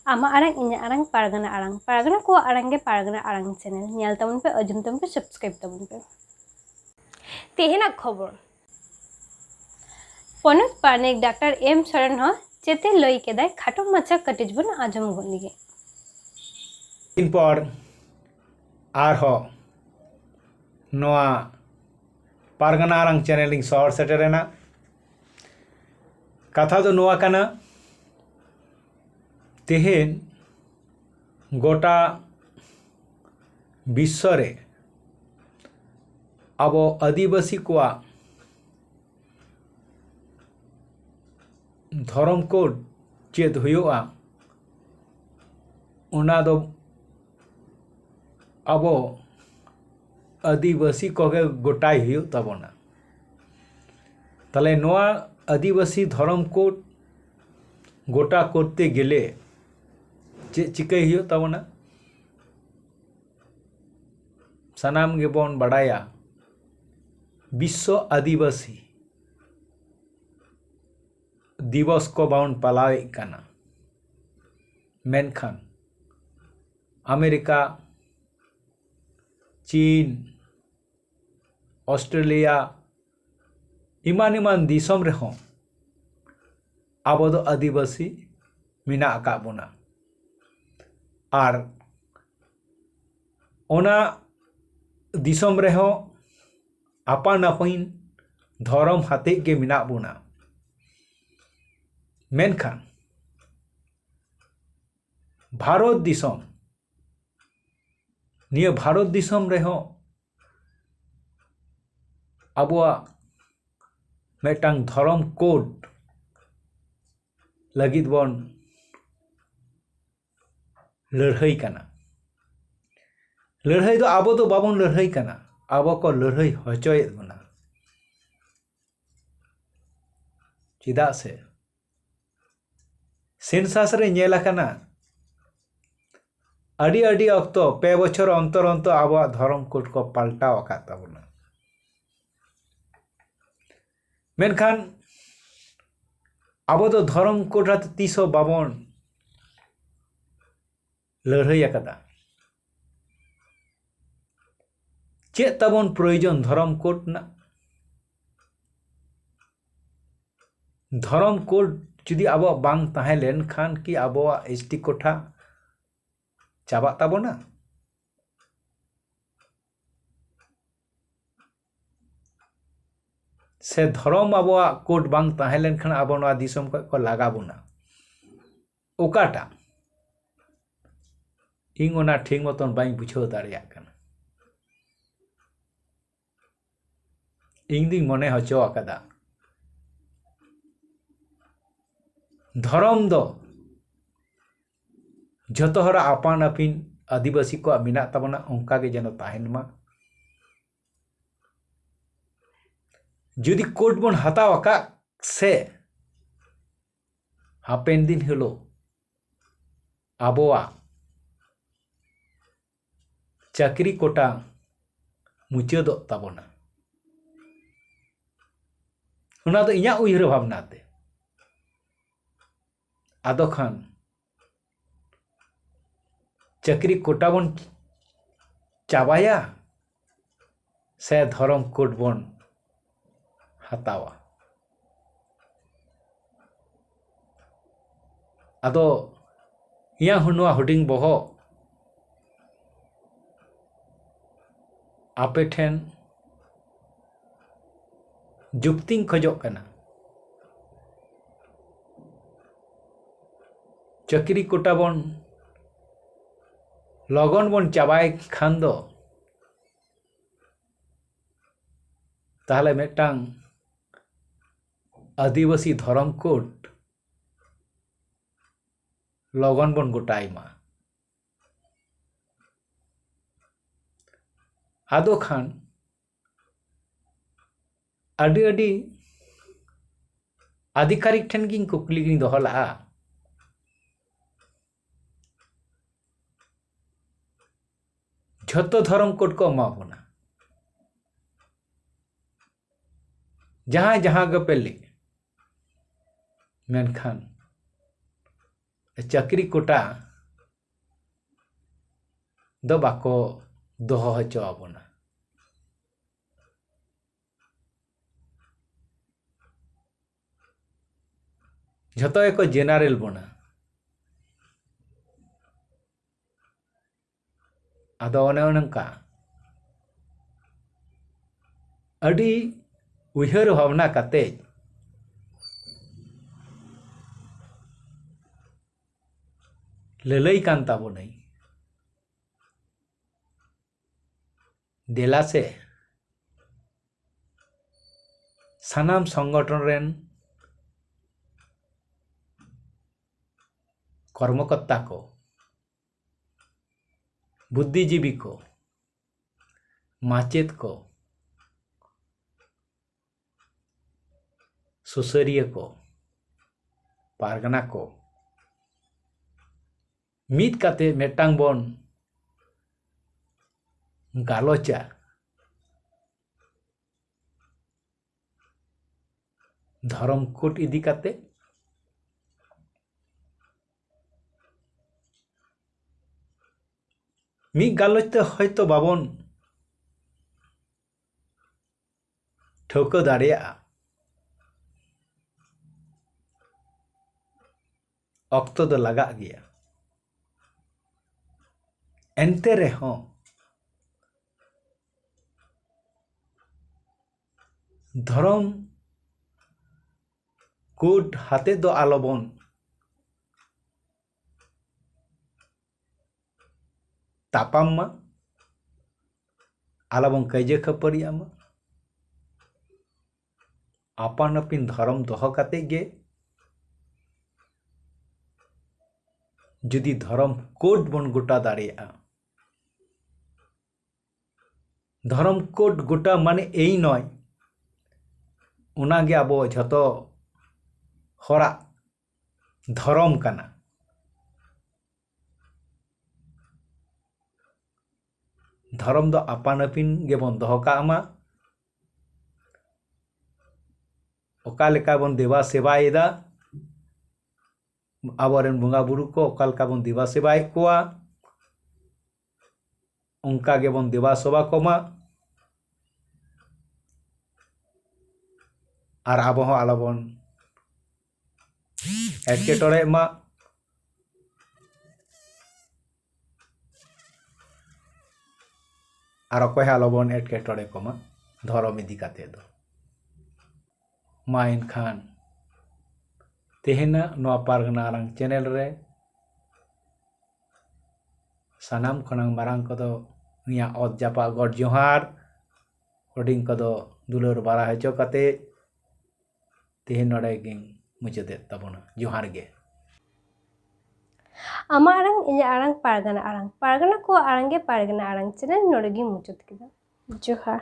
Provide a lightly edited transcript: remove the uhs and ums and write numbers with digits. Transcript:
आमा आरंग इन्या आरंग पारगाना आरंग पारगाना को आरंग के पारगाना आरंग चैनल नेल तबन पे अजम तबन पे सब्सक्राइब तबन पे तेहेना खबर पनत पारनिक डॉक्टर एम सरेन हो चेते लई केदाय खाटो माछा कटिज बन आजम गोलिगे दिन पर आर हो नोआ पारगाना आरंग चैनल शहर सेटेरेना कथा दो नोआ कना तेहेन गोटा विश्व रे आबो आदिवासी कोआ धर्म कोड चेद हुआ उना दो आबो आदिवासी कोगे गोटाई हुई तबना तले नोआ आदिवासी धर्म कोड गोटा करते गेले चे चिकाई हुई तबना सनाम गेबन बड़ाया विश्व आदिवासी दिवस को बाउन पालावे कना मेनखान अमेरिका चीन ऑस्ट्रेलिया इमान इमान दिसम रेहों आबो दो आदिवासी मिना आका बोना आर ओना दिसम रेहों आपान आपिन धर्म हाते के मिना बोना मेनखान भारत दिसम निया भारत दिसम रेहों आबुआ मेटांग धर्म कोड लगित बन लड़ाई कना लड़ाई दो आबो तो बाबन लड़ाई कना आबो को लड़ाई हचोयेद बना चिदा से सेंसास रे नेला कना अडी अडी अक्तो पे बछर अंतर अंतर आबो धर्म कोड को पाल्टा वकाता बना मेनखान आबो तो धर्म कोड रात तीसो बाबन लड़ाई अकदा चे तबन प्रयोजन धर्म कोड ना धर्म कोड जुदी आबो बांग ताहे लेन खान की आबो एसटी कोठा चाबा ताबोना से धर्म आबो कोड बांग ताहे लेन खान आबो नोआ दिसम को लागा बोना ओकाटा इंग ओना ठीक मतन बाई बुझाव दाड़िया कना इंग दी मने हचो आकदा धर्म दो जतो हरा आपान आपिन आदिवासी को मिना तबना उनका के जनो ताहेन मा जुदी कोड बन हताव आका से हापेन दिन हलो आबोआ चाकरी कोटा मुचादो ताबोना उना दो इया उइहर भावनाते आदो खान चाकरी कोटा बन चाबाया से धर्म कोड बन हतावा आदो इया हुनुआ हुडिंग बहो आपे ठेन जुक्तिंग खजोग कना चाकरी कोटा बन लगन बन चाबाय खान दो ताहले मेटांग आदिवासी धर्म कोड लगन बन गोटाई मा ᱟᱫᱚ ᱠᱷᱟᱱ ᱟᱹᱰᱤ ᱟधिकारिक ठेन गिन कुकली गिन दोहो लगा झतो धर्म कोड को एमा बोना जहां गे पेली मेनखान चाकरी कोटा दो बाको दोहो हचो आबोना झतो एको जेनारेल बोना आदो ओने ओनका अडी उयहर भावना काते ललई कान ताबोनाई देला से सानाम संगठन रेन कर्मकर्ता को बुद्धिजीवी को माचेत को सुसरिया को पारगना को मीत काते मेटांग बोन गालोचा धर्म कोट इदी काते मी गालोचते हयतो बाबन ठौको दाड़िया अक्तो दो लगा गया एनते रेहों धर्म कोड हाथे दो आलोबन तापाम मा आलाबन कैजे खपरिया मा आपान अपिन धर्म दोहो काते गे जुदी धर्म कोड बन गोटा दाड़िया धर्म कोड गोटा माने एई नय उनागे आबो झतो हरा धर्म काना धर्म दो आपान अपिन गेबन दोहो कामा ओका लेका बन देवा सेवाएदा आबोरेन बुंगा बुरु को ओका लेका बन देवा सेवाए कोआ उनका गेबन देवा सेवा कोमा आर आबो हो आलोबन एटकेटोरे मा आर अकय आलोबन एटकेटोरे कोमा धर्म इदी काते दो मा एनखान तेहेना नोआ पारगना आरंग चैनल रे सानाम खनांग मारांग कदो निया ओत जापा गॉड जोहार होडिंग कदो दुलर बारा हचो काते तेहे नोडे गिंग मुचादे ताबोना जोहार गे आमा आरंग इᱧ आरंग पारगाना को आरंगे पारगाना आरंग चैनल नोडे गी मुचाद किदा जोहार।